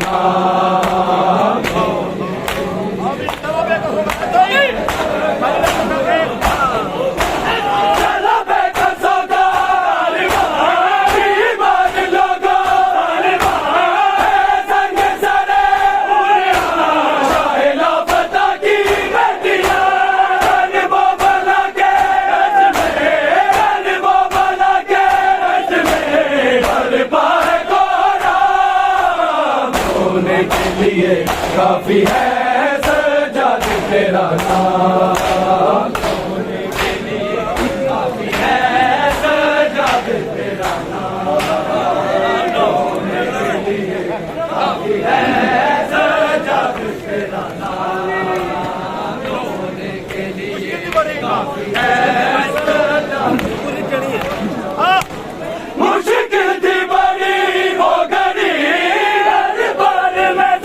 नाम। काफी है सजाद तेरा नाम, होने के लिए काफी है सजाद तेरा नाम, होने के लिए काफी है सजाद तेरा नाम, होने के लिए काफी है सजाद। मुश्किल थी बड़ी हो गई दरबार में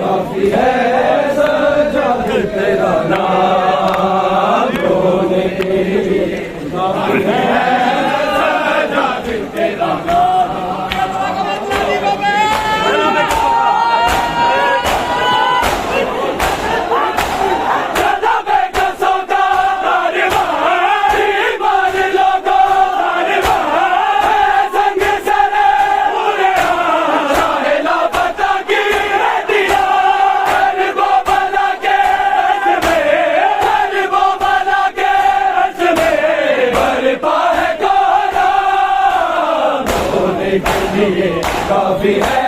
काफी है सजाद तेरा नाम, होने के लिए काफी है सजाद तेरा नाम। काफी है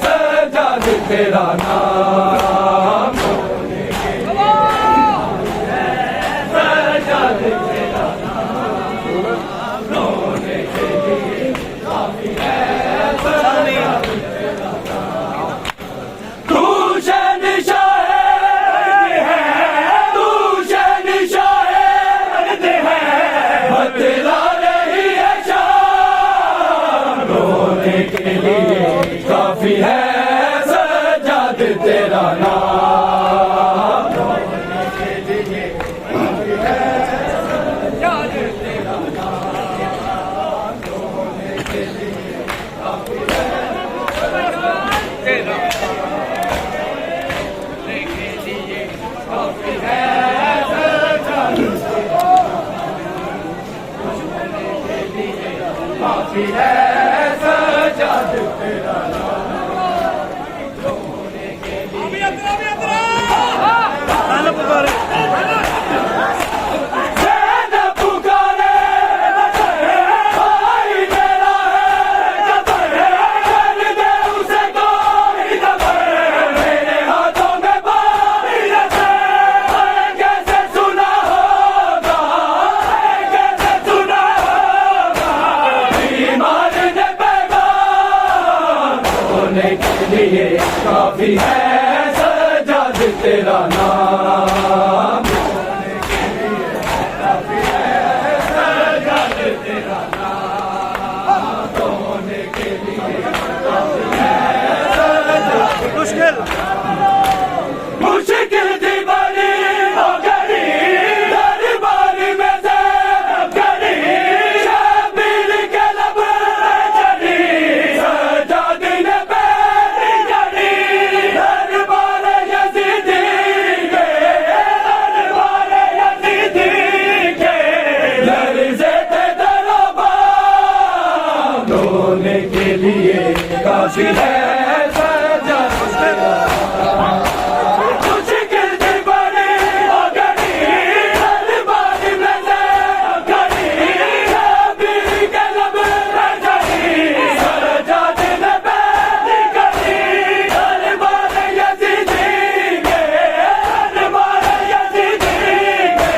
सजाद तेरा नाम, होने के लिए सजाद तेरा नाम, होने के लिए काफी है सजाद तेरा नाम। तू शहंशाह है, तू शहंशाह है, बतला रही है शान, होने के लिए काफी है सजाद तेरा नाम, होने के लिए काफी है सजाद तेरा नाम, होने के लिए काफी है तेरा काफी है सजाद काफी है सजाद तेरा नाम, होने के लिए पुकारे भाई मेरा है जबर, कर दे उसे कोई जबर, मेरे हाथों में बारी नजर, कैसे सुना होगा, कैसे सुना होगा, बीमार ने पैगाम, होने के लिए काफी है सजाद तेरा नाम, होने के लिए काफी है सजाद तेरा नाम, होने के लिए काफी है सजाद। मुश्किल मुश्किल थी बड़ी हो गई दरबार में से गड़ी, शबीर के लब चढ़ी, सजाद ने पैरी चढ़ी, दरबार यज़ीदी के, दरबार यज़ीदी के, लर्ज़े थे दरबार, होने के लिए काफी है सजाद तेरा नाम। मुश्किल थी बड़ी हो गई दरबार में से गड़ी, शबीर के लब चढ़ी, सजाद ने पैरी चढ़ी, दरबार यज़ीदी के, दरबार यज़ीदी के,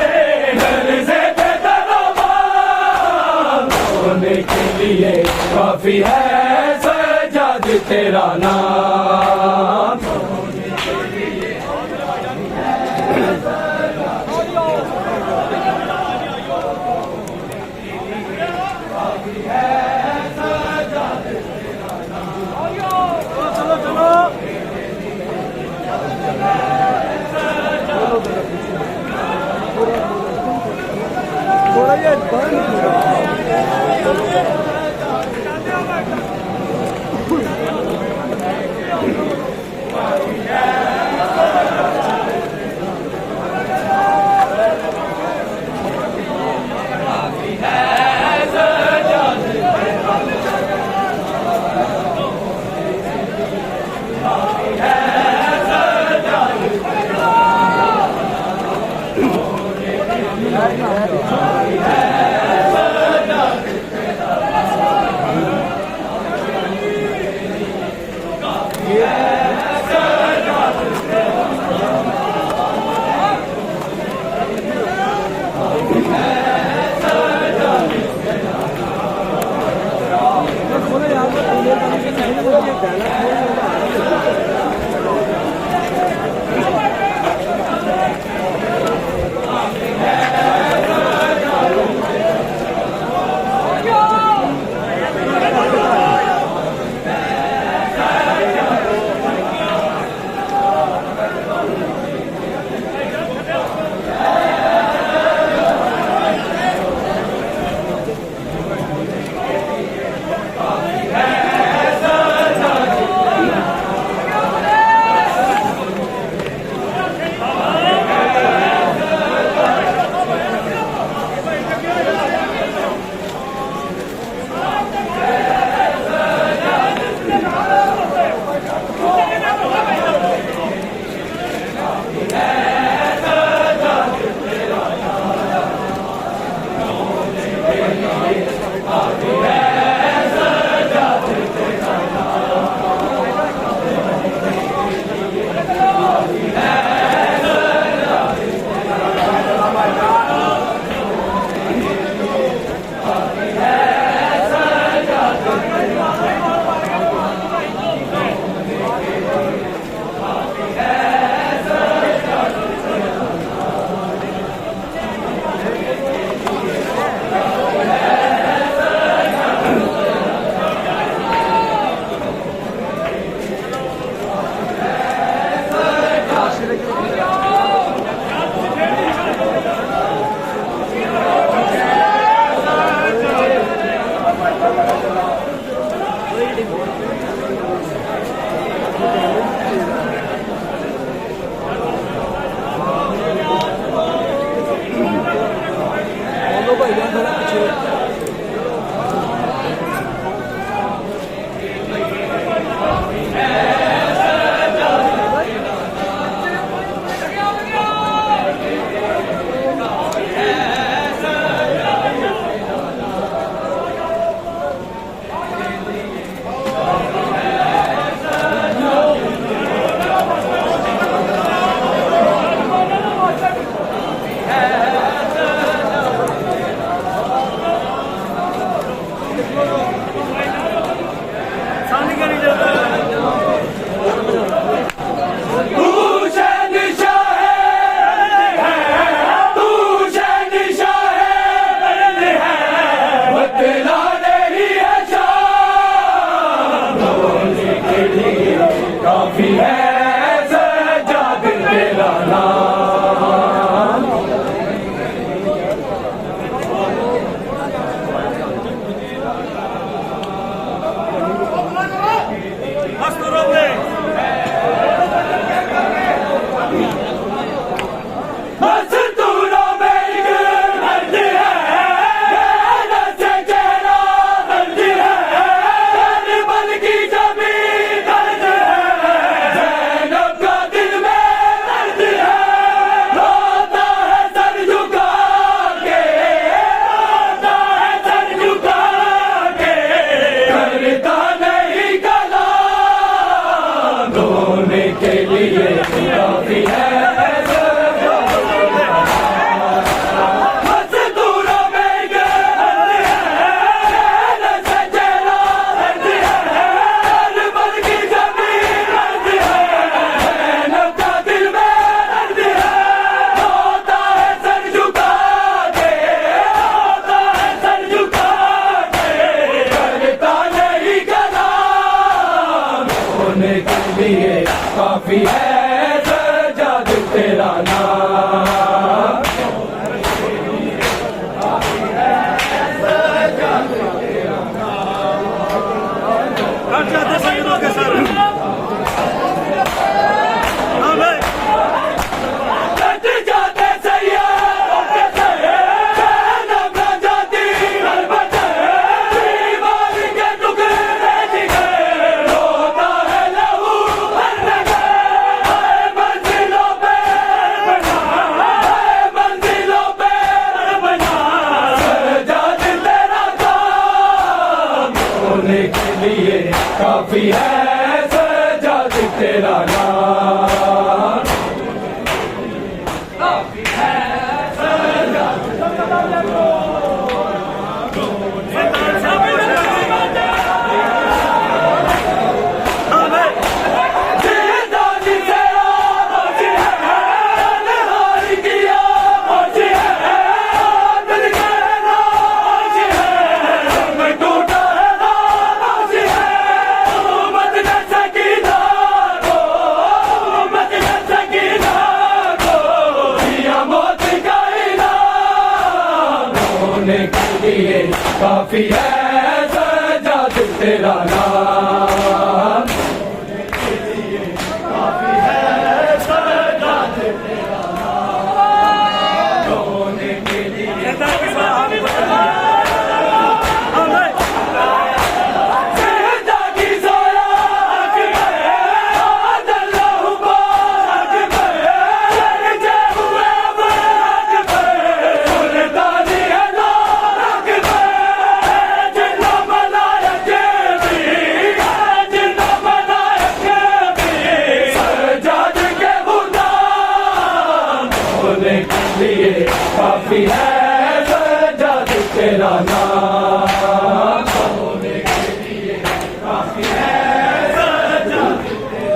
लर्ज़े थे दरबार, होने के लिए काफी है सजाद तेरा नाम, होने के लिए काफी है सजाद तेरा नाम। के लिए काफी है सजाद तेरा नाम। काफी है सजाद लिए काफी है सजाद तेरा नाम।